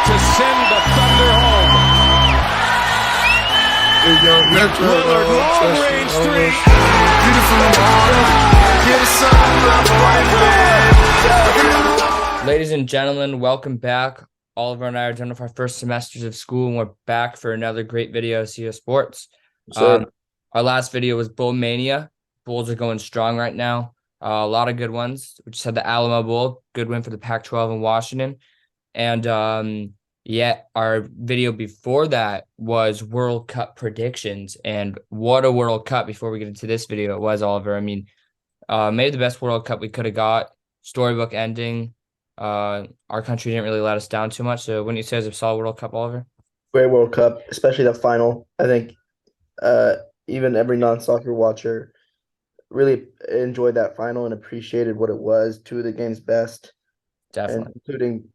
to send the Thunder home. Lillard, long range three. Ladies and gentlemen, welcome back. Oliver and I are done with our first semesters of school, and we're back for another great video of CS Sports. Our last video was Bull Mania. Bulls are going strong right now. A lot of good ones. We just had the Alamo Bowl, good win for the Pac-12 in Washington. And our video before that was World Cup predictions. And what a World Cup before we get into this video it was, Oliver. I mean, maybe the best World Cup we could have got. Storybook ending. Our country didn't really let us down too much. So wouldn't you say it was a solid World Cup, Oliver? Great World Cup, especially the final. I think even every non-soccer watcher really enjoyed that final and appreciated what it was. Two of the game's best, Definitely. and including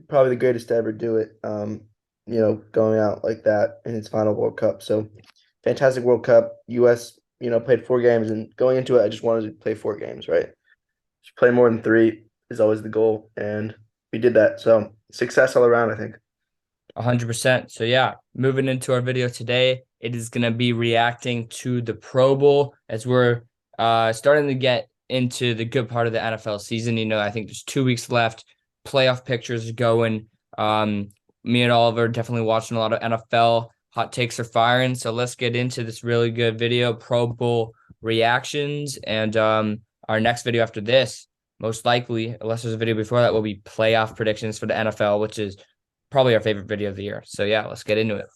probably the greatest to ever do it. Going out like that in its final World Cup. So fantastic World Cup. U.S. Played 4 games, and going into it, I just wanted to play 4 games. Right, just play more than 3 is always the goal, and we did that. So success all around, I think. 100%. So yeah, moving into our video today, it is going to be reacting to the Pro Bowl as we're starting to get into the good part of the NFL season. I think there's 2 weeks left. Playoff pictures are going. Me and Oliver definitely watching a lot of NFL. Hot takes are firing. So let's get into this really good video, Pro Bowl reactions. And our next video after this, most likely, unless there's a video before that, will be playoff predictions for the NFL, which is probably our favorite video of the year. So yeah, let's get into it.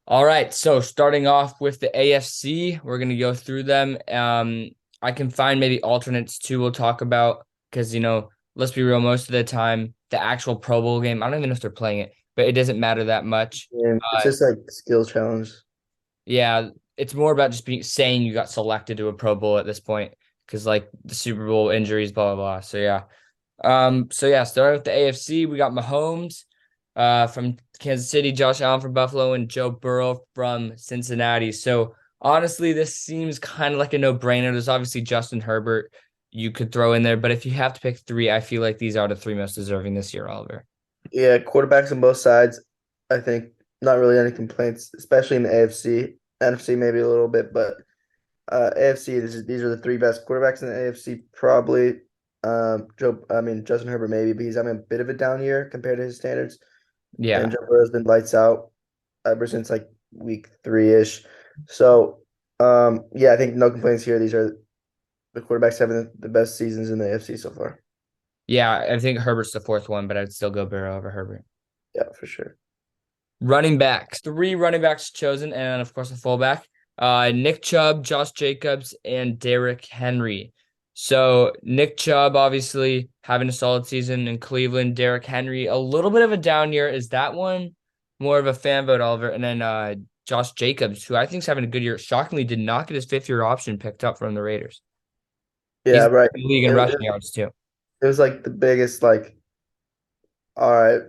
All right, so starting off with the AFC, we're going to go through them. I can find maybe alternates too we'll talk about because, let's be real, most of the time, the actual Pro Bowl game, I don't even know if they're playing it, but it doesn't matter that much. Yeah, it's just like skills challenge. Yeah, it's more about just saying you got selected to a Pro Bowl at this point because, like, the Super Bowl injuries, blah, blah, blah. So, yeah. Starting with the AFC, we got Mahomes from Kansas City, Josh Allen from Buffalo, and Joe Burrow from Cincinnati. So, honestly, this seems kind of like a no-brainer. There's obviously Justin Herbert you could throw in there, but if you have to pick 3, I feel like these are the 3 most deserving this year, Oliver. Yeah, quarterbacks on both sides. I think not really any complaints, especially in the AFC. NFC maybe a little bit, but AFC, these are the 3 best quarterbacks in the AFC probably. Justin Herbert maybe, but he's having a bit of a down year compared to his standards. Yeah. And Joe Burrow's been lights out ever since like week 3-ish. So, I think no complaints here. These are the quarterbacks having the best seasons in the AFC so far. Yeah, I think Herbert's the 4th one, but I'd still go Burrow over Herbert. Yeah, for sure. Running backs. 3 running backs chosen, and of course a fullback. Nick Chubb, Josh Jacobs, and Derrick Henry. So Nick Chubb obviously having a solid season in Cleveland. Derrick Henry, a little bit of a down year. Is that one more of a fan vote, Oliver? And then Josh Jacobs, who I think is having a good year, shockingly did not get his 5th-year option picked up from the Raiders. Yeah, right. He's in the league in rushing yards too. It was like the biggest, all right,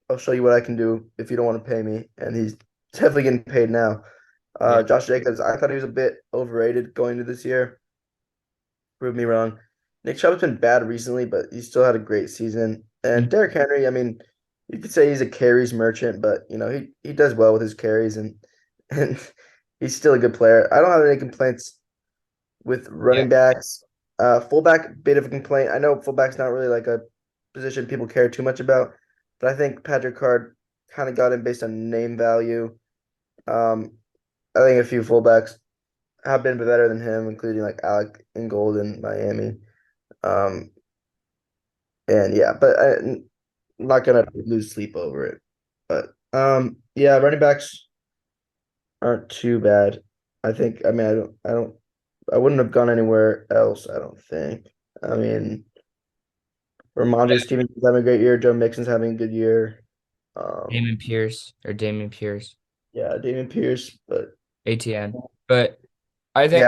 I'll show you what I can do if you don't want to pay me. And he's definitely getting paid now. Yeah. Josh Jacobs, I thought he was a bit overrated going into this year. Prove me wrong. Nick Chubb's been bad recently, but he still had a great season. And Derrick Henry, I mean, you could say he's a carries merchant, but he does well with his carries and he's still a good player. I don't have any complaints with running backs. Fullback, bit of a complaint. I know fullback's not really like a position people care too much about, but I think Patrick Card kind of got him based on name value. I think a few fullbacks have been better than him, including like Alec Ingold in Miami. But I'm not gonna lose sleep over it. But running backs aren't too bad. I think. I mean, I wouldn't have gone anywhere else, I don't think. I mean, Ramondre Stevenson's having a great year. Joe Mixon's having a good year. Dameon Pierce. Yeah, Dameon Pierce, but ATN. But I think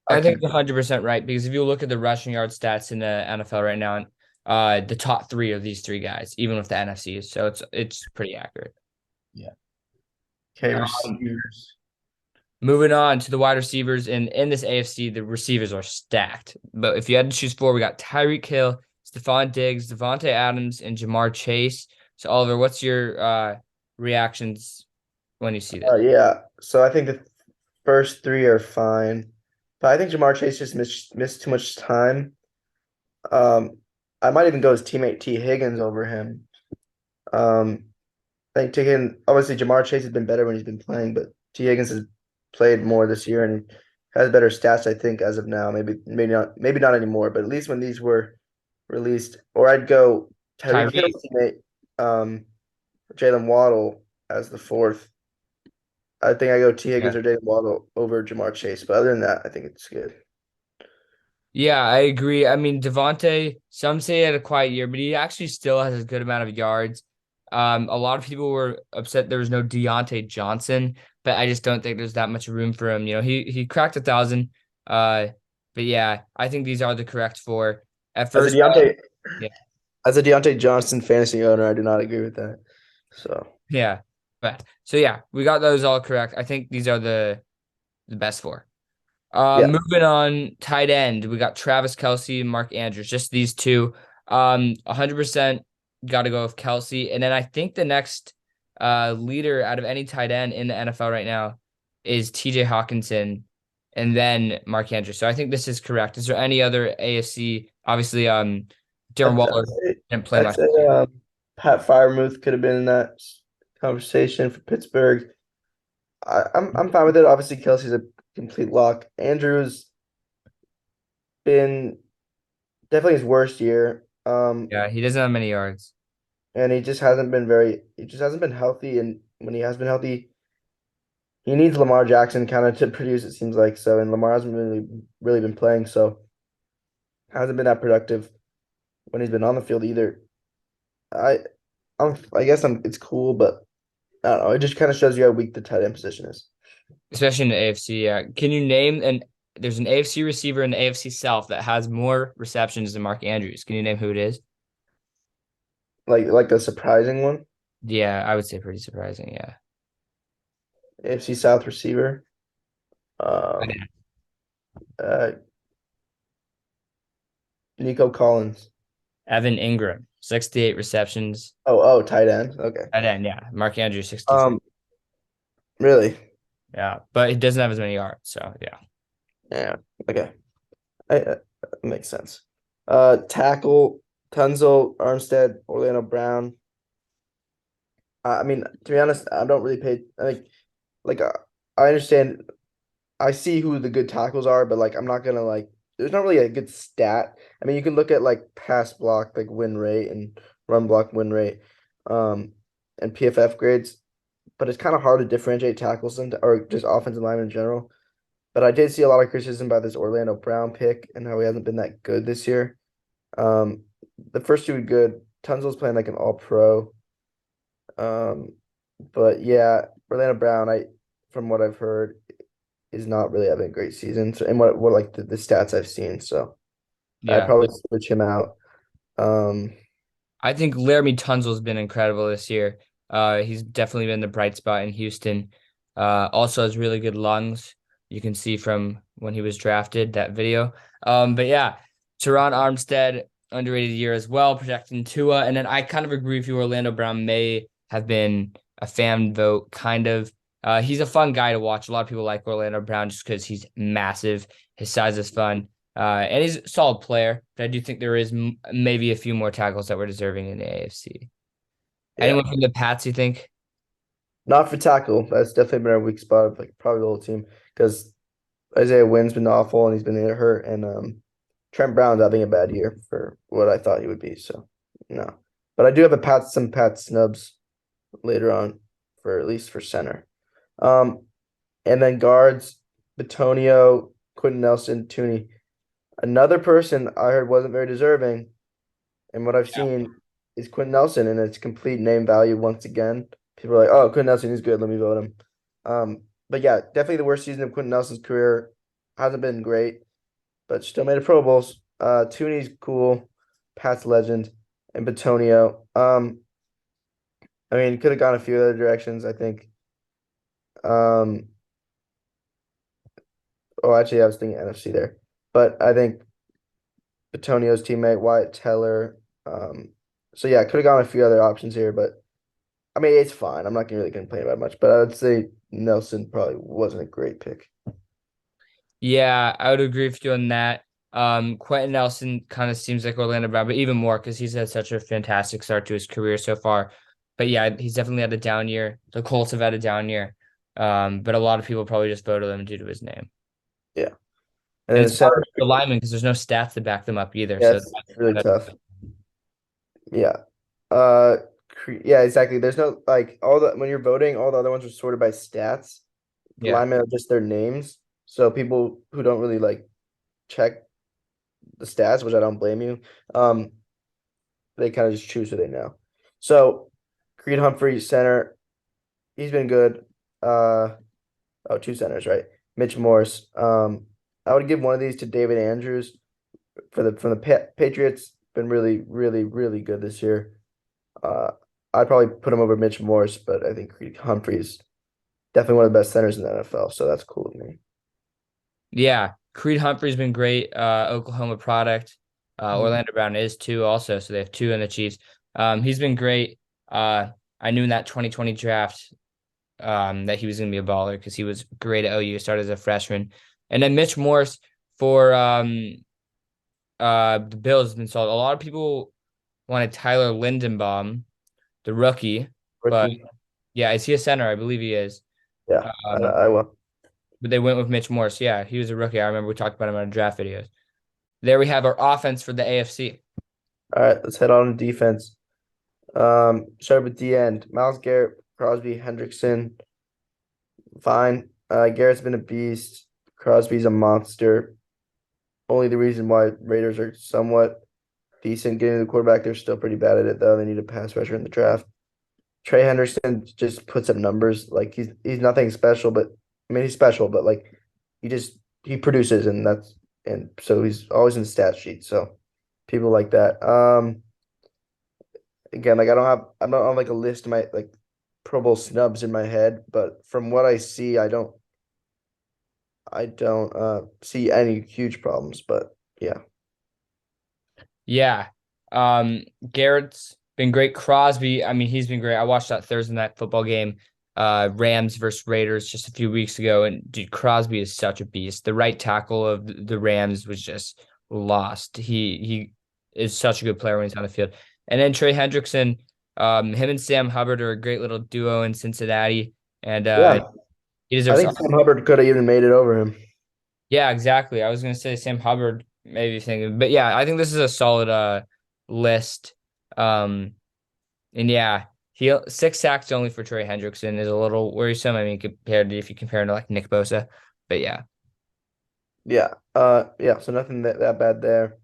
I think it's 100% right because if you look at the rushing yard stats in the NFL right now, the top 3 are these 3 guys, even with the NFCs. So it's pretty accurate. Yeah. Okay, receivers. Moving on to the wide receivers, and in this AFC, the receivers are stacked. But if you had to choose 4, we got Tyreek Hill, Stephon Diggs, Devontae Adams, and Jamar Chase. So Oliver, what's your reactions when you see that? Yeah. So I think the first three are fine, but I think Jamar Chase just missed too much time. Um, I might even go his teammate T. Higgins over him. Um, I think T. Higgins, obviously Jamar Chase has been better when he's been playing, but T. Higgins has played more this year and has better stats, I think, as of now. Maybe not anymore, but at least when these were released. Or I'd go Tyreek Tyreek. Hill's teammate, Jalen Waddle as the fourth. I think I go T. Higgins Yeah. or Jalen Waddle over Jamar Chase. But other than that, I think it's good. Yeah, I agree. I mean, Devontae, some say he had a quiet year, but he actually still has a good amount of yards. A lot of people were upset there was no Deontay Johnson, but I just don't think there's that much room for him. He cracked 1,000. Uh, but yeah, I think these are the correct four. At As a first, Deontay yeah, as a Deontay Johnson fantasy owner, I do not agree with that. So yeah. But so yeah, we got those all correct. I think these are the best four. yeah. Moving on, tight end. We got Travis Kelce and Mark Andrews, just these two. 100% got to go with Kelce. And then I think the next leader out of any tight end in the NFL right now is TJ Hawkinson and then Mark Andrews. So I think this is correct. Is there any other AFC? Obviously, Darren I'd, Waller I'd say, didn't play I'd much say this year. Pat Freiermuth could have been in that conversation for Pittsburgh. I'm fine with it. Obviously, Kelsey's a complete lock. Andrews been definitely his worst year. Yeah, he doesn't have many yards. And he just hasn't been healthy. And when he has been healthy, he needs Lamar Jackson kind of to produce, it seems like. So, and Lamar hasn't really been playing, so hasn't been that productive when he's been on the field either. I I guess it's cool, but I don't know. It just kind of shows you how weak the tight end position is. Especially in the AFC. Yeah. Can you name there's an AFC receiver in the AFC South that has more receptions than Mark Andrews. Can you name who it is? Like a surprising one. Yeah, I would say pretty surprising. Yeah. AFC South receiver. Um, uh, Nico Collins. Evan Ingram, 68 receptions. Oh, tight end. Okay. And then yeah, Mark Andrews 63. Um, really? Yeah, but he doesn't have as many yards. So yeah. Yeah. Okay. Makes sense. Tackle Tunzel, Armstead, Orlando Brown. I mean, to be honest, I don't really pay. Like, I understand. I see who the good tackles are, but like, I'm not gonna like. There's not really a good stat. I mean, you can look at like pass block, like win rate, and run block win rate, um, and PFF grades, but it's kind of hard to differentiate tackles or just offensive linemen in general. But I did see a lot of criticism about this Orlando Brown pick and how he hasn't been that good this year. Um, the first two were good. Tunzel's playing like an all pro. Um, but yeah, Orlando Brown, from what I've heard, is not really having a great season. So, and what like the stats I've seen. So I'd Yeah. probably switch him out. Um, I think Laramie Tunzel's been incredible this year. He's definitely been the bright spot in Houston. Also has really good lungs. You can see from when he was drafted, that video. But yeah, Teron Armstead, underrated year as well, protecting Tua. And then I kind of agree with you. Orlando Brown may have been a fan vote, kind of. He's a fun guy to watch. A lot of people like Orlando Brown just because he's massive. His size is fun. And he's a solid player, but I do think there is maybe a few more tackles that we're deserving in the AFC. yeah, Anyone from the Pats, you think? not for tackle. That's definitely been our weak spot of like probably the whole team because Isaiah Wynn's been awful and he's been hurt, and Trent Brown's having a bad year for what I thought he would be. So no, but I do have some Pat snubs later on for at least for center. Um, and then guards, Batonio, Quentin Nelson, Tooney. Another person I heard wasn't very deserving, and what I've seen is Quentin Nelson, and it's complete name value once again. People are like, "Oh, Quentin Nelson is good. Let me vote him." But yeah, definitely the worst season of Quentin Nelson's career. Hasn't been great, but still made a Pro Bowls. Tooney's cool, Pat's legend, and Batonio. I mean, could have gone a few other directions, I think. Um, oh, actually, I was thinking NFC there, but I think Antonio's teammate, Wyatt Teller. So yeah, I could have gone a few other options here, but I mean it's fine. I'm not gonna really complain about much, but I would say Nelson probably wasn't a great pick. Yeah, I would agree with you on that. Quentin Nelson kind of seems like Orlando Brown, but even more because he's had such a fantastic start to his career so far. But yeah, he's definitely had a down year. The Colts have had a down year. But a lot of people probably just voted him due to his name. Yeah. And And then it's the hard center, for the lineman because there's no stats to back them up either. yeah, So it's really tough. Yeah. Uh, yeah, exactly. There's no like all the when you're voting, all the other ones are sorted by stats. The yeah. linemen are just their names. So people who don't really like check the stats, which I don't blame you, um, they kind of just choose who they know. So Creed Humphrey, center, he's been good. Two centers, right? Mitch Morse. I would give one of these to David Andrews from the Patriots. Been really, really, really good this year. Uh, I'd probably put him over Mitch Morse, but I think Creed Humphrey's definitely one of the best centers in the NFL, so that's cool with me. Yeah. Creed Humphrey's been great. Oklahoma product. Orlando Brown is too also. So they have two in the Chiefs. He's been great. I knew in that 2020 draft that he was going to be a baller because he was great at OU, started as a freshman. And then Mitch Morse for the Bills has been solid. A lot of people wanted Tyler Lindenbaum, the rookie, but Rookie. yeah, is he a center? I believe he is. Yeah, Um, I will. but they went with Mitch Morse. Yeah, he was a rookie. I remember we talked about him on draft videos. There we have our offense for the AFC. All right, let's head on to defense. Start with the end. Myles Garrett, Crosby, Hendrickson. Fine. Garrett's been a beast. Crosby's a monster. Only the reason why Raiders are somewhat decent getting the quarterback, they're still pretty bad at it though. They need a pass rusher in the draft. Trey Henderson just puts up numbers. Like he's nothing special, but I mean he's special, but like he produces and so he's always in the stat sheet. So people like that. Again, like I don't have like a list of my like Pro Bowl snubs in my head, but from what I see, I don't see any huge problems. But yeah. Yeah. Garrett's been great. Crosby, I mean, he's been great. I watched that Thursday night football game, Rams versus Raiders just a few weeks ago, and dude, Crosby is such a beast. The right tackle of the Rams was just lost. He is such a good player when he's on the field. And then Trey Hendrickson, him and Sam Hubbard are a great little duo in Cincinnati, and Yeah. he I deserves. think Sam Hubbard could have even made it over him. Yeah, exactly. I was gonna say Sam Hubbard, maybe thinking, but yeah, I think this is a solid list. Um, and yeah, he 6 sacks only for Trey Hendrickson is a little worrisome. I mean, compared to if you compare him to like Nick Bosa, but yeah, Yeah. Yeah, so nothing that bad there.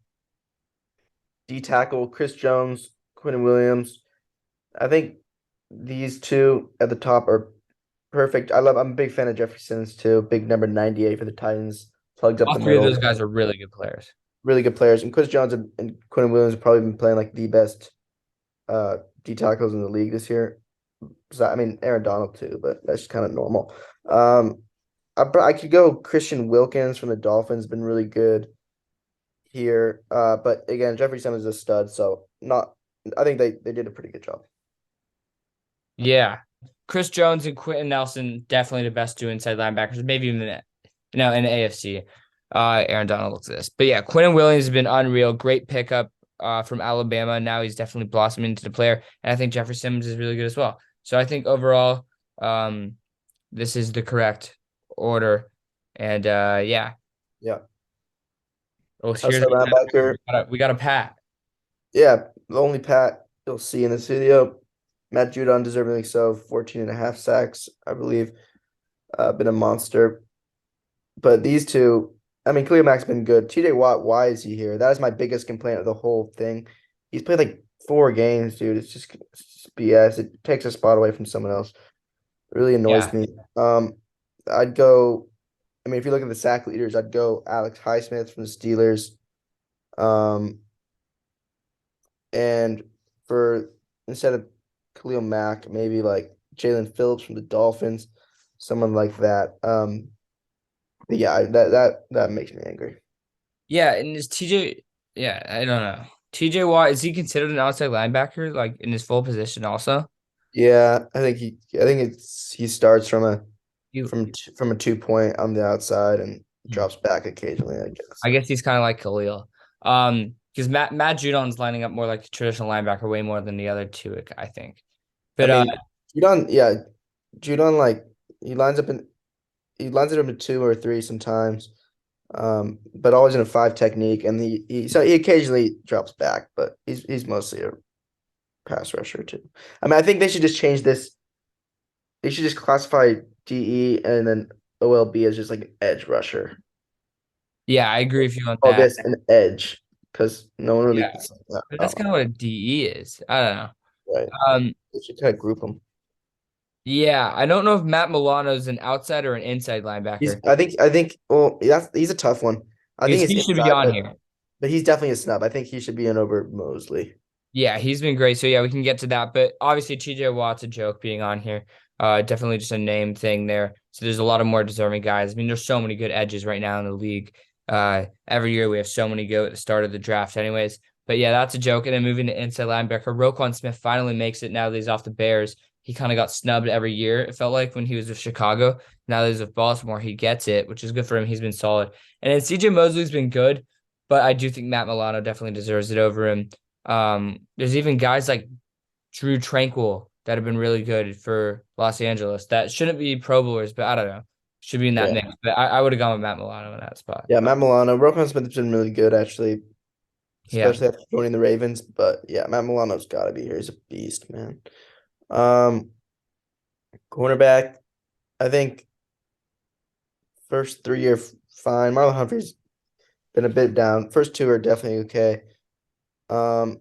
D tackle, Chris Jones, Quinn Williams. I think these two at the top are perfect. I'm a big fan of Jeffrey Simmons too. Big number 98 for the Titans. Plugs up all the three of middle. those guys are really good players. Really good players. And Chris Jones and Quinn Williams have probably been playing like the best D tackles in the league this year. So, I mean, Aaron Donald too, but that's just kind of normal. I could go Christian Wilkins from the Dolphins, been really good here. But again, Jeffrey Simmons is a stud, so not. I think they did a pretty good job. Yeah, Chris Jones and Quentin Nelson definitely the best two inside linebackers, maybe even in the AFC. Aaron Donald looks at this, but yeah, Quentin Williams has been unreal. Great pickup from Alabama. Now he's definitely blossoming into the player, and I think Jeffrey Simmons is really good as well. So I think overall, this is the correct order, and yeah. Yeah. Oh, here's Outside linebacker. we got a Pat. Yeah, the only Pat you'll see in the studio. Matt Judon, deservingly so, 14 and a half sacks, I believe. Been a monster. But these two, I mean, Khalil Mack's been good. TJ Watt, why is he here? That is my biggest complaint of the whole thing. He's played like 4 games, dude. It's just BS. It takes a spot away from someone else. It really annoys Yeah. me. I'd go, I mean, if you look at the sack leaders, I'd go Alex Highsmith from the Steelers. Um, and for instead of Khalil Mack, maybe like Jalen Phillips from the Dolphins, someone like that. But yeah, that makes me angry. Yeah, and is TJ Yeah, I don't know. TJ Watt, is he considered an outside linebacker, like in his full position also? Yeah, I think he starts You, from a 2 point on the outside and drops back occasionally, I guess. I guess he's kind of like Khalil. Because Matt Judon's lining up more like a traditional linebacker, way more than the other two, I think. I But mean, Judon like he lines up in he lines it up in 2 or 3 sometimes, but always in a 5 technique, and he occasionally drops back, but he's mostly a pass rusher too. I mean, I think they should just change this. They should just classify DE and then OLB as just like an edge rusher. yeah, I agree with you on Oh, that. this an edge because no one really Yeah, puts that but that's out, kind of what a DE is. I don't know. right? Um, They should kind of group them. yeah, I don't know if Matt Milano's an outside or an inside linebacker Well, he's a tough one. I because think it's he should be inside, on here. but he's definitely a snub. I think he should be in over Mosley. Yeah, he's been great. So yeah, we can get to that. But obviously TJ Watt's a joke being on here. Definitely just a name thing there. So there's a lot of more deserving guys. I mean, there's so many good edges right now in the league. Every year we have so many go at the start of the draft, anyways. But yeah, that's a joke. And then moving to inside linebacker, Roquan Smith finally makes it now that he's off the Bears. He kind of got snubbed every year, it felt like, when he was with Chicago. Now that he's with Baltimore, he gets it, which is good for him. He's been solid. And then CJ Mosley's been good, but I do think Matt Milano definitely deserves it over him. There's even guys like Drew Tranquil that have been really good for Los Angeles that shouldn't be Pro Bowlers, but I don't know. Should be in that Yeah, mix. But I would have gone with Matt Milano in that spot. yeah, Matt Milano, Roquan Smith's been really good actually, Yeah. especially after joining the Ravens. But yeah, Matt Milano's got to be here. He's a beast, man. Um, Cornerback, I think first 3 year fine. Marlon Humphrey's been a bit down. First 2 are definitely okay. Um,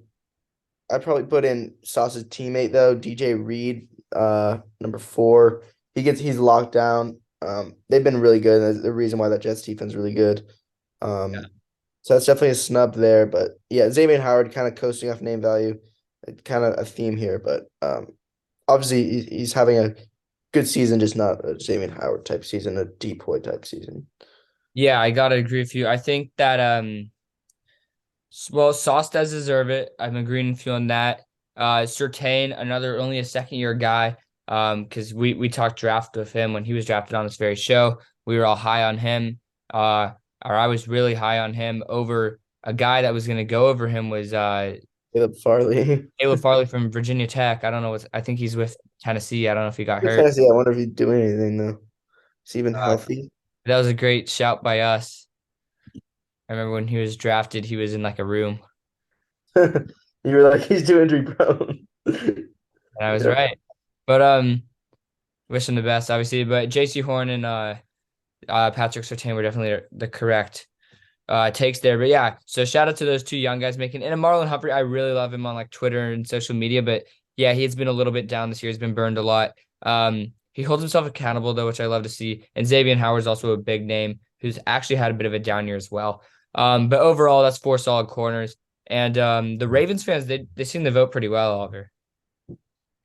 I'd probably put in Sauce's teammate though, DJ Reed, number 4. He's locked down. They've been really good. There's the reason why that Jets defense is really good. Yeah. So that's definitely a snub there. But yeah, Xavier Howard kind of coasting off name value, kind of a theme here. But obviously he's having a good season, just not a Xavier Howard type season, a Depoy type season. Yeah, I gotta agree with you. I think that well, Sauce does deserve it. I'm agreeing with you on that. Surtain, another only a second year guy. Because we talked draft with him when he was drafted on this very show. We were all high on him. Or I was really high on him over a guy that was gonna go over him was Caleb Farley. Caleb Farley from Virginia Tech. I don't know what I think he's with Tennessee. I don't know if he got hurt. Tennessee, I wonder if he's doing anything though. Is he even Uh, healthy? that was a great shout by us. I remember when he was drafted, he was in like a room, You were like, he's too injury prone. and I was Yeah. right. But wish him the best, obviously. But J.C. Horn and Patrick Surtain were definitely the correct takes there. But yeah, so shout out to those two young guys making. And Marlon Humphrey, I really love him on like Twitter and social media. But yeah, he's been a little bit down this year. He's been burned a lot. He holds himself accountable though, which I love to see. And Xavier Howard's also a big name who's actually had a bit of a down year as well. But overall, that's 4 solid corners. And the Ravens fans, they seem to vote pretty well, Oliver.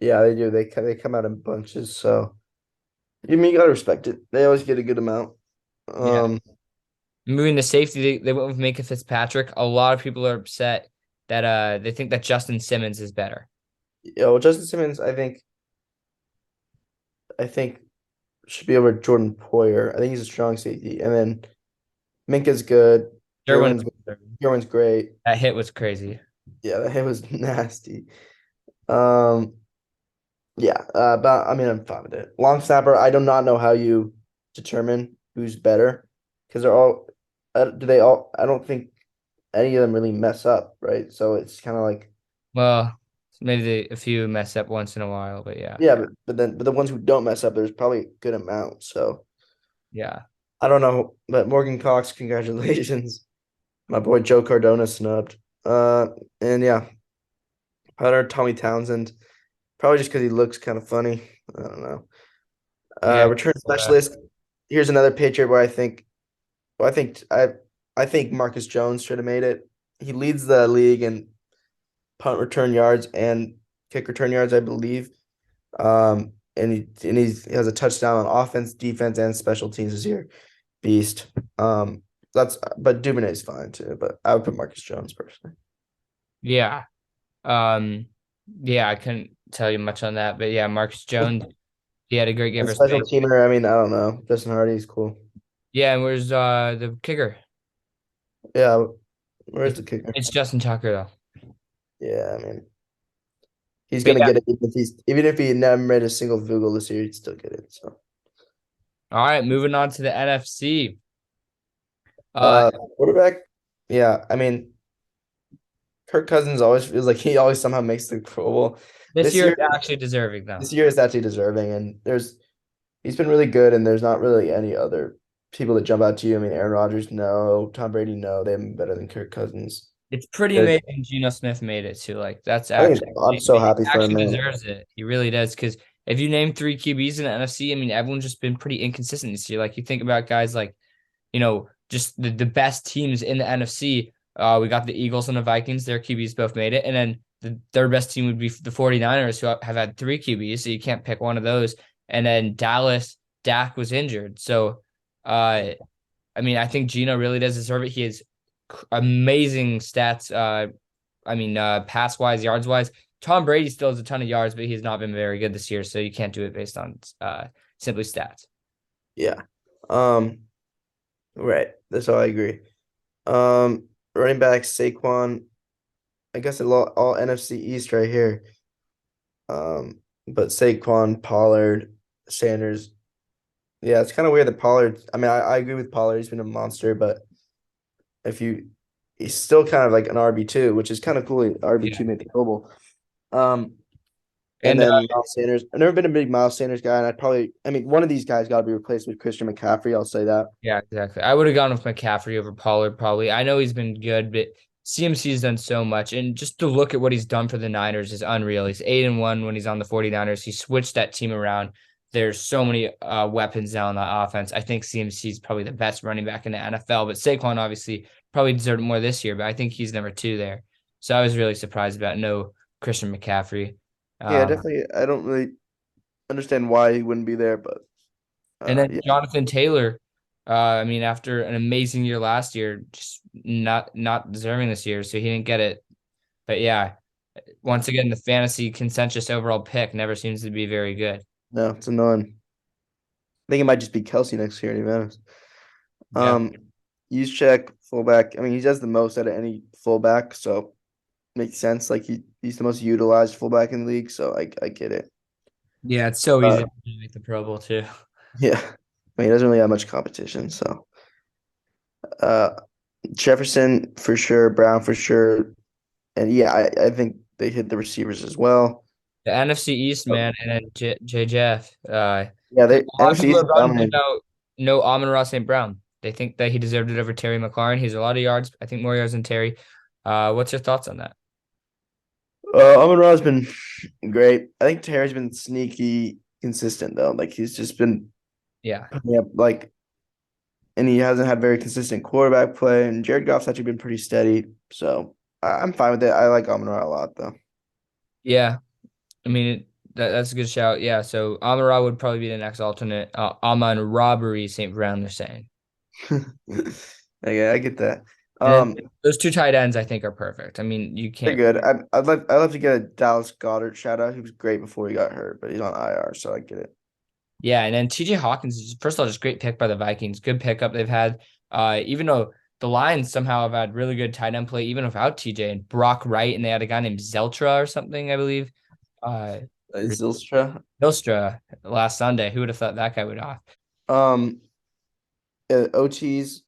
Yeah, they do. They come out in bunches, so you gotta respect it. They always get a good amount. Yeah. Um, Moving to safety, they went with Minka Fitzpatrick. A lot of people are upset that they think that Justin Simmons is better. Justin Simmons, I think should be over Jordan Poyer. I think he's a strong safety, and then Minka's good. Derwin, Derwin's great. that hit was crazy. Yeah, that hit was nasty. Um, yeah, but I mean, I'm fine with it. Long snapper, I do not know how you determine who's better because they're all. Do they all? I don't think any of them really mess up, right? So it's kind of like, Well, maybe a few mess up once in a while, but yeah, yeah, but the ones who don't mess up, there's probably a good amount. So yeah, I don't know, but Morgan Cox, congratulations, my boy Joe Cardona snubbed. And yeah, Tommy Townsend, probably just because he looks kind of funny. I don't know. yeah. Return specialist. Here's another Patriot where well, I think Marcus Jones should have made it. He leads the league in punt return yards and kick return yards, I believe. He has a touchdown on offense, defense, and special teams this year. Beast. but Duvernay's fine too. But I would put Marcus Jones personally. Yeah. Um, yeah, I couldn't tell you much on that, but yeah, Marcus Jones, he had a great game And versus special Baylor. teamer, I mean, I don't know. Justin Hardy's cool. Yeah, and where's the kicker? Yeah, where's It's the kicker? it's Justin Tucker though. Yeah, I mean, he's But gonna yeah, get it even if he never made a single field goal this year, he'd still get it. So, all right, moving on to the NFC. Uh, quarterback, yeah, I mean, Kirk Cousins always feels like he always somehow makes the Pro Bowl. this This year year, is actually deserving though. this year is actually deserving, and he's been really good, and there's not really any other people that jump out to you. I mean, Aaron Rodgers, no, Tom Brady, no, they have been better than Kirk Cousins. It's pretty They're- amazing Geno Smith made it too. Like that's I think actually I'm so he happy for him, actually man. deserves it. He really does. Because if you name three QBs in the NFC, I mean, everyone's just been pretty inconsistent this year. Like you think about guys like, just the best teams in the NFC. We got the Eagles and the Vikings. Their QBs both made it. And then the third best team would be the 49ers, who have had three QBs. So you can't pick one of those. And then Dallas, Dak was injured. So, I mean, I think Gino really does deserve it. He has amazing stats. Pass wise, yards wise. Tom Brady still has a ton of yards, but he's not been very good this year. So you can't do it based on simply stats. Yeah. Right. That's all I agree. Running back Saquon, I guess all NFC East right here. But Saquon, Pollard, Sanders. Yeah, it's kind of weird that Pollard. I mean, I agree with Pollard. He's been a monster, but he's still kind of like an RB2, which is kind of cool. RB2 made the Pro Bowl. And And then Miles Sanders. I've never been a big Miles Sanders guy, and one of these guys got to be replaced with Christian McCaffrey. I'll say that. yeah, exactly. I would have gone with McCaffrey over Pollard probably. I know he's been good, but CMC's done so much. And just to look at what he's done for the Niners is unreal. He's 8-1 when he's on the 49ers. He switched that team around. There's so many weapons now on the offense. I think CMC is probably the best running back in the NFL, but Saquon obviously probably deserved more this year, but I think he's number 2 there. So I was really surprised about no Christian McCaffrey. Yeah, definitely. I don't really understand why he wouldn't be there, but And then yeah. Jonathan Taylor, I mean, after an amazing year last year, just not deserving this year, so he didn't get it. But yeah, once again, the fantasy consensus overall pick never seems to be very good. No, it's annoying. I think it might just be Kelsey next year, to be honest. Yeah. Juszczyk, fullback. I mean, he does the most out of any fullback, so makes sense. Like he's the most utilized fullback in the league, so I get it. Yeah, it's so easy to make the Pro Bowl too. Yeah. I mean, he doesn't really have much competition, so Jefferson for sure, Brown for sure. And yeah, I think they hit the receivers as well. The NFC East, man, and then J Jeff. Yeah, A lot of NFC people East are is bummed dominant. about no Amon-Ra St. Brown. They think that he deserved it over Terry McLaurin. He's a lot of yards. I think more yards than Terry. What's your thoughts on that? Amon-Ra's been great. I think Terry's been sneaky consistent though. Like he's just been Yeah. putting up and he hasn't had very consistent quarterback play. And Jared Goff's actually been pretty steady. So I'm fine with it. I like Amon-Ra a lot though. Yeah. I mean, that's a good shout. Yeah. So Amon-Ra would probably be the next alternate. Amon Robbery St. Brown, they're saying. Okay, I get that. And those two tight ends, I think, are perfect. I mean, you They're can't. good. I'd love to get a Dallas Goedert shout out. He was great before he got hurt, but he's on IR, so I get it. Yeah. And then TJ Hawkins is, first of all, just great pick by the Vikings. Good pickup they've had. Even though the Lions somehow have had really good tight end play, even without TJ and Brock Wright, and they had a guy named Zeltra or something, I believe. Zylstra. Zylstra last Sunday. Who would have thought that guy would off? OTs.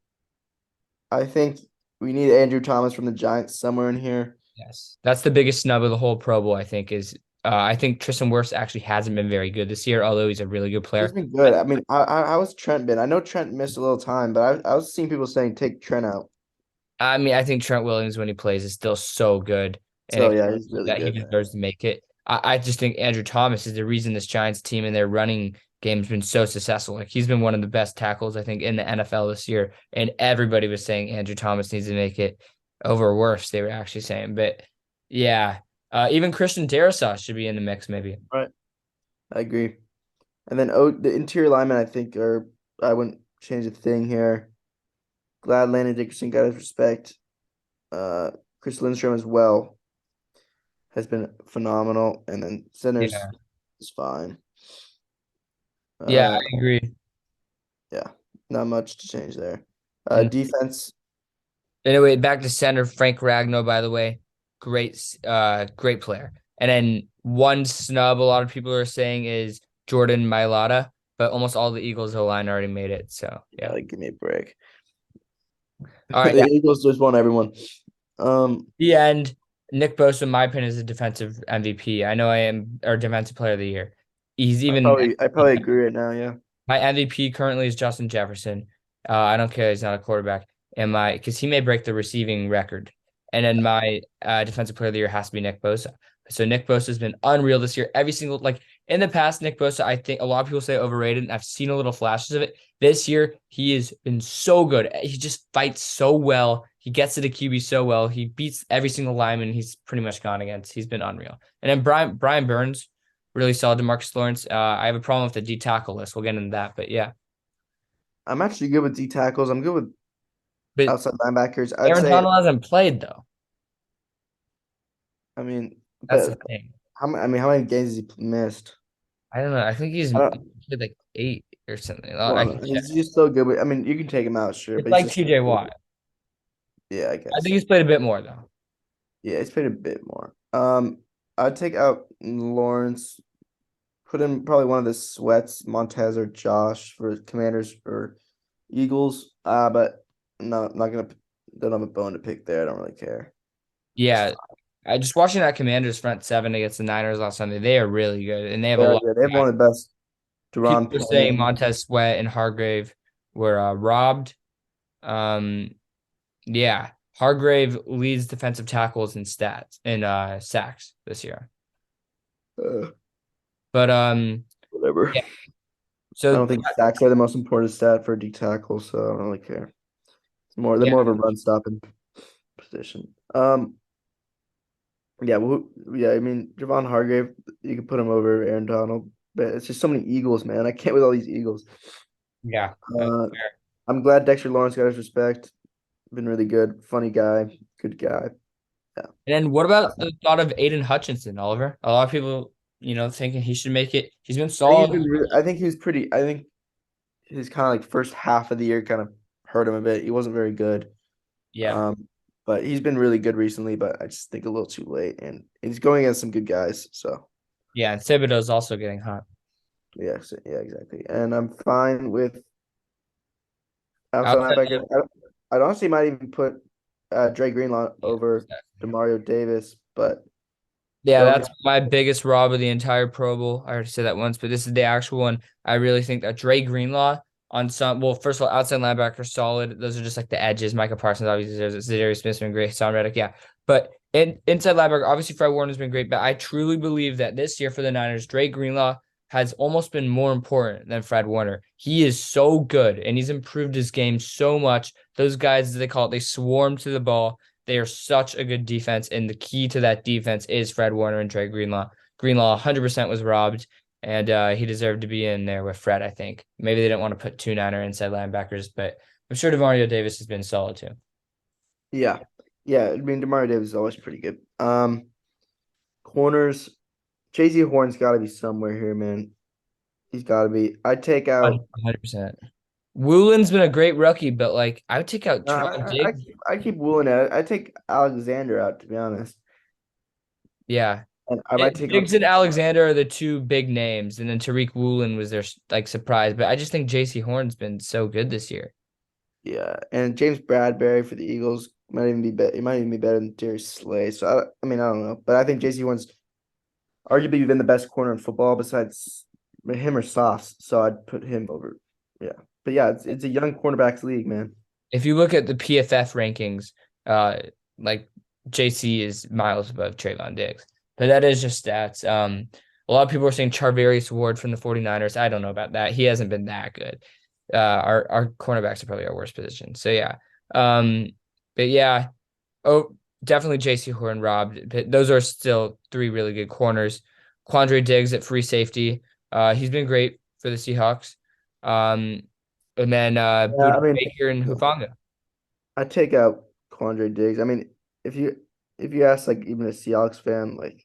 I think we need Andrew Thomas from the Giants somewhere in here. Yes. That's the biggest snub of the whole Pro Bowl, I think, is I think Tristan Wirfs actually hasn't been very good this year, although he's a really good player. He's been good. I mean, how has Trent been? I know Trent missed a little time, but I was seeing people saying take Trent out. I mean, I think Trent Williams, when he plays, is still so good. And So yeah, he's really that he good. deserves to make it. I just think Andrew Thomas is the reason this Giants team and their running game's been so successful. Like he's been one of the best tackles, I think, in the NFL this year. And everybody was saying Andrew Thomas needs to make it over Wirfs, they were actually saying. But yeah, even Christian Darrisaw should be in the mix, maybe. Right. I agree. And then the interior linemen, I think, I wouldn't change a thing here. Glad Landon Dickerson got his respect. Chris Lindstrom as well has been phenomenal, and then centers Yeah. is fine. Yeah, Uh, I agree. yeah, not much to change there. And Defense, anyway, back to center, Frank Ragnow, by the way, great player. And then one snub a lot of people are saying is Jordan Mailata, but almost all the Eagles O line already made it. So yeah. like, give me a break. All right, The Eagles just won everyone. the end. Nick Bosa, in my opinion, is a defensive MVP. I know I am, or defensive player of the year. He's even I probably agree right now. Yeah. my MVP currently is Justin Jefferson. I don't care; he's not a quarterback. And my because he may break the receiving record. And then my defensive player of the year has to be Nick Bosa. So Nick Bosa has been unreal this year. Every single like in the past, Nick Bosa, I think a lot of people say overrated, and I've seen a little flashes of it. This year, he has been so good. He just fights so well. He gets to the QB so well. He beats every single lineman he's pretty much gone against. He's been unreal. And then Brian Burns, really solid. DeMarcus Lawrence. I have a problem with the D tackle list. We'll get into that, but yeah. I'm actually good with D tackles. I'm good with But outside linebackers. I'd Aaron say, Donald hasn't played though. I mean, That's the but thing. how many games has he missed? I don't know. I think he's I don't. played like 8 or something. I Well, can check. he's still good. I mean, you can take him out, sure, It's but he's like just so TJ good. Watt. Yeah, I I guess. think he's played a bit more though. Yeah, he's played a bit more. I'd take out Lawrence, put in probably one of the sweats, Montez or Josh for Commanders or Eagles. But no, not gonna. Don't have a bone to pick there. I don't really care. It's Yeah. fine. I just watching that Commanders front seven against the Niners last Sunday. They are really good, and they have They a are lot good. They of have guys. one of the best. Deron People are saying Payne. Montez Sweat and Hargrave were robbed. Um, yeah, Hargrave leads defensive tackles in stats and sacks this year. Uh, But whatever. yeah. I So don't think sacks are the most important stat for a D tackle, so I don't really care. They're yeah, more of a run stopping position. Yeah, yeah. I mean, Javon Hargrave, you could put him over Aaron Donald, but it's just so many Eagles, man. I can't with all these Eagles. yeah. Uh, I'm glad Dexter Lawrence got his respect. Been really good, funny guy, good guy. Yeah, And then what about the thought of Aiden Hutchinson, Oliver? A lot of people, thinking he should make it. He's been solid. I think he was pretty. I think his kind of like first half of the year kind of hurt him a bit. He wasn't very good. Yeah. Um, but he's been really good recently. But I just think a little too late, and he's going against some good guys. So Yeah, and Thibodeau's also getting hot. yeah, exactly. And I'm fine with outside Outside, linebacker. I'd honestly might even put Dre Greenlaw over Demario Davis, but yeah, don't that's get my biggest rob of the entire Pro Bowl. I already said that once, but this is the actual one. I really think that Dre Greenlaw on some, well, first of all, outside linebacker solid. Those are just like the edges. Micah Parsons obviously deserves it. Zadarius Smith's been great. Hassan Reddick, yeah. But inside linebacker, obviously Fred Warner's been great. But I truly believe that this year for the Niners, Dre Greenlaw has almost been more important than Fred Warner. He is so good and he's improved his game so much. Those guys, as they call it, they swarm to the ball. They are such a good defense, and the key to that defense is Fred Warner and Dre Greenlaw. Greenlaw 100% was robbed, and he deserved to be in there with Fred, I think. Maybe they didn't want to put two Niner inside linebackers, but I'm sure Demario Davis has been solid too. yeah. I mean Demario Davis is always pretty good. Corners, Jaycee Horn's got to be somewhere here, man. He's got to be. I'd take out. 100%. Woolen's been a great rookie, but like I would take out No, Trevon Diggs. I keep Woolen out. I take Alexander out, to be honest, Yeah. and I might take out. Diggs and Alexander are the two big names, and then Tariq Woolen was their like surprise. But I just think Jaycee Horn's been so good this year. Yeah, and James Bradbury for the Eagles might even be better. He might even be better than Darius Slay. So I mean, I don't know, but I think Jaycee Horn's arguably been the best corner in football besides him or Sauce. So I'd put him over. Yeah, but yeah, it's a young cornerbacks league, man. If you look at the PFF rankings, like JC is miles above Trayvon Diggs. But that is just stats. A lot of people are saying Charvarius Ward from the 49ers. I don't know about that. He hasn't been that good. Our cornerbacks are probably our worst position. So yeah. But yeah. Oh, definitely JC Horn robbed. But those are still three really good corners. Quandre Diggs at free safety. He's been great for the Seahawks. And then Yeah, Budda I mean, Baker and Hufanga. I'd take out Quandre Diggs. I mean, if you ask like even a Seahawks fan, like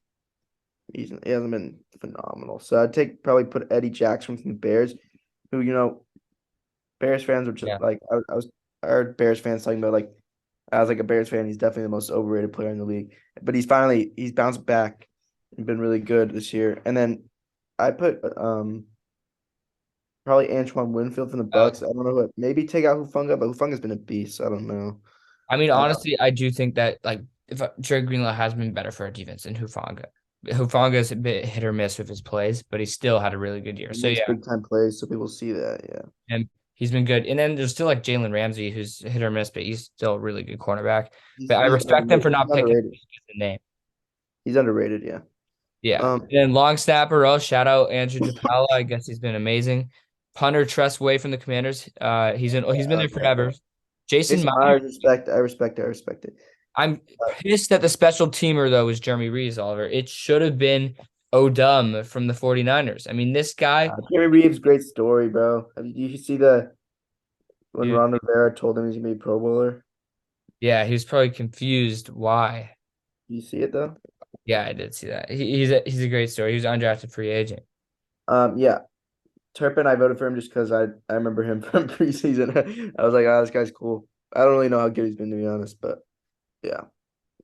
he hasn't been phenomenal. So I'd probably put Eddie Jackson from the Bears, who Bears fans were just Yeah. like I heard Bears fans talking about like as like a Bears fan, he's definitely the most overrated player in the league. But he's bounced back and been really good this year. And then I put probably Antoine Winfield from the Bucks. I don't know what maybe take out Hufanga, but Hufanga's been a beast. I don't know. I mean, Uh, honestly, I do think that like if Dre Greenlaw has been better for a defense than Hufanga. Hufanga is a bit hit or miss with his plays, but he still had a really good year. he So makes yeah, big time plays, so people see that. Yeah. and he's been good. And then there's still like Jalen Ramsey, who's hit or miss, but he's still a really good cornerback. But I respect them for He's not picking underrated. the name. He's underrated, yeah. Yeah. Um, And then long snapper, shout out Andrew DePaula. I guess he's been amazing. Punter Tress Way from the Commanders. He's been there forever. Jason Jason Myers. Myers, I respect it. I'm pissed that the special teamer though was Jeremy Reeves, Oliver. It should have been Odom from the 49ers. I mean, this guy, Jerry Reeves, great story, bro. You see when dude, Ron Rivera told him he's gonna be a Pro Bowler? yeah, he was probably confused why. You see it though? Yeah, I did see that. He's a great story. He was an undrafted free agent. Yeah. Turpin, I voted for him just because I remember him from preseason. I was like, oh, this guy's cool. I don't really know how good he's been to be honest, but yeah,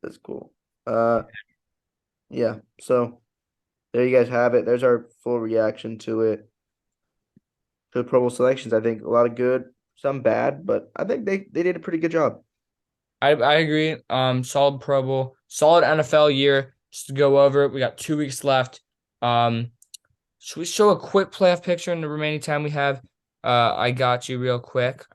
that's cool. Uh, yeah. So there you guys have it. There's our full reaction to it. To the Pro Bowl selections, I think a lot of good, some bad, but I think they did a pretty good job. I agree. Solid Pro Bowl, solid NFL year. Just to go over it, we got 2 weeks left. Um, should we show a quick playoff picture in the remaining time we have? I got you real quick.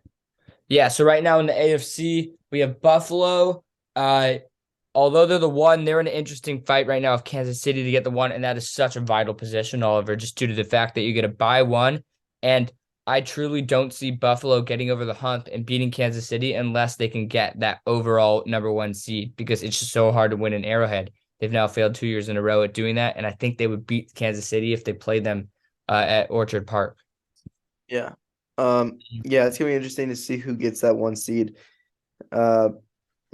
Yeah, so right now in the AFC, we have Buffalo. Although they're the one, they're in an interesting fight right now of Kansas City to get the one, and that is such a vital position, Oliver, just due to the fact that you get a bye one. And I truly don't see Buffalo getting over the hump and beating Kansas City unless they can get that overall number one seed because it's just so hard to win in Arrowhead. They've now failed 2 years in a row at doing that, and I think they would beat Kansas City if they played them at Orchard Park. Yeah. Yeah, it's gonna be interesting to see who gets that one seed. Uh,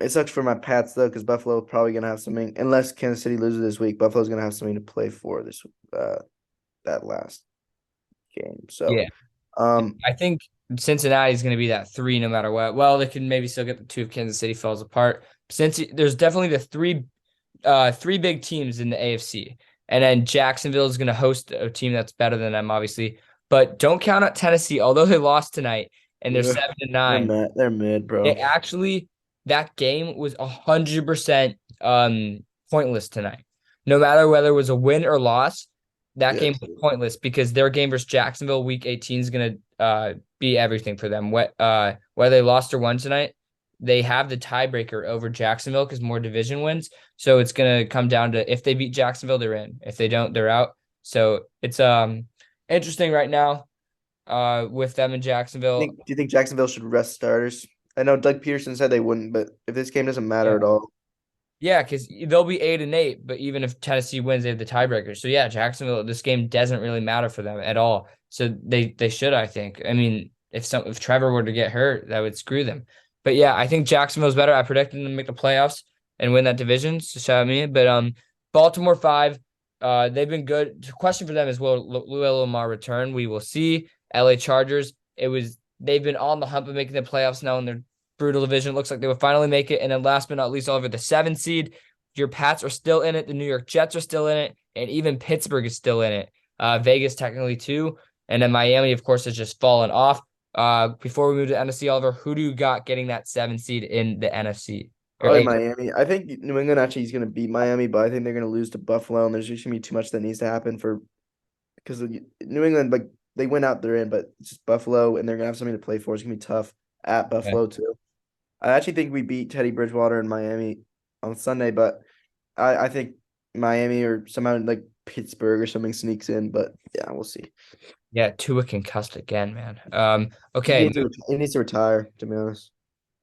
it sucks for my Pats though, because Buffalo probably gonna have something unless Kansas City loses this week. Buffalo's gonna have something to play for this that last game. So Yeah. um I think Cincinnati's going to be that three no matter what. Well, they can maybe still get the two if Kansas City falls apart. Since there's definitely the three big teams in the AFC, and then Jacksonville is going to host a team that's better than them, obviously. But don't count out Tennessee, although they lost tonight and they're yeah, 7-9. they're mid, bro. They actually that game was 100% pointless tonight. No matter whether it was a win or loss, that Yeah. game was pointless because their game versus Jacksonville week 18 is gonna be everything for them. Whether they lost or won tonight, they have the tiebreaker over Jacksonville because more division wins. So it's gonna come down to if they beat Jacksonville, they're in. If they don't, they're out. So it's interesting right now with them in Jacksonville. Do you think Jacksonville should rest starters? I know Doug Peterson said they wouldn't, but if this game doesn't matter Yeah. at all, Yeah, because they'll be 8-8, but even if Tennessee wins, they have the tiebreaker. So yeah, Jacksonville, this game doesn't really matter for them at all. So they should, I think. I mean, if Trevor were to get hurt, that would screw them. But yeah, I think Jacksonville's better. I predicted them to make the playoffs and win that division. So shout out me. But Baltimore 5, they've been good. The question for them is will Lamar return? We will see. LA Chargers, they've been on the hump of making the playoffs now in their brutal division. It looks like they will finally make it. And then last but not least, Oliver, the 7 seed. Your Pats are still in it. The New York Jets are still in it. And even Pittsburgh is still in it. Vegas technically too. And then Miami, of course, has just fallen off. Before we move to NFC, Oliver, who do you got getting that 7 seed in the NFC? probably Miami. I think New England actually is going to beat Miami, but I think they're going to lose to Buffalo, and there's just going to be too much that needs to happen because New England, like they went out, they're in, but it's just Buffalo, and they're going to have something to play for. It's going to be tough at Buffalo too. I actually think we beat Teddy Bridgewater in Miami on Sunday, but I think Miami or somehow like Pittsburgh or something sneaks in, but yeah, we'll see. Yeah, Tua concussed again, man. Okay, He needs to retire, to be honest.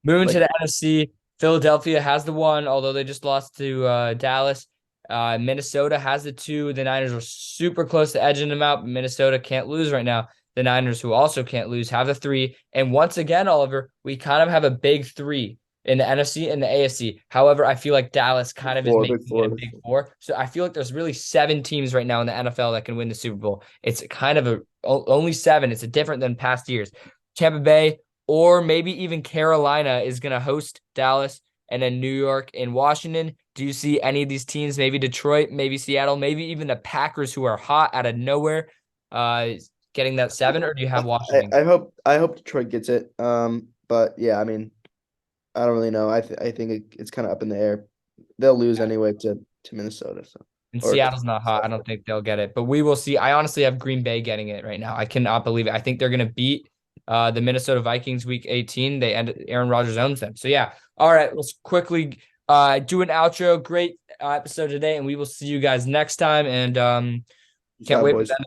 moving Like, to the NFC, Philadelphia has the 1, although they just lost to Dallas. Minnesota has the 2. The Niners were super close to edging them out, but Minnesota can't lose right now. the Niners, who also can't lose, have the 3. And once again, Oliver, we kind of have a big 3 in the NFC and the AFC. However, I feel like Dallas kind of is Four, making big four, it a big big 4. So I feel like there's really 7 teams right now in the NFL that can win the Super Bowl. It's kind of only 7. It's different than past years. Tampa Bay or maybe even Carolina is going to host Dallas, and then New York and Washington. Do you see any of these teams, maybe Detroit, maybe Seattle, maybe even the Packers, who are hot out of nowhere, getting that 7, or do you have Washington? I hope Detroit gets it. But yeah, I mean, I don't really know. I think it's kind of up in the air. They'll lose anyway to Minnesota. So And or Seattle's not hot. I don't think they'll get it, but we will see. I honestly have Green Bay getting it right now. I cannot believe it. I think they're going to beat the Minnesota Vikings week 18. Aaron Rodgers owns them. So yeah. All right, let's quickly do an outro. Great episode today, and we will see you guys next time. And can't wait for Cowboys. that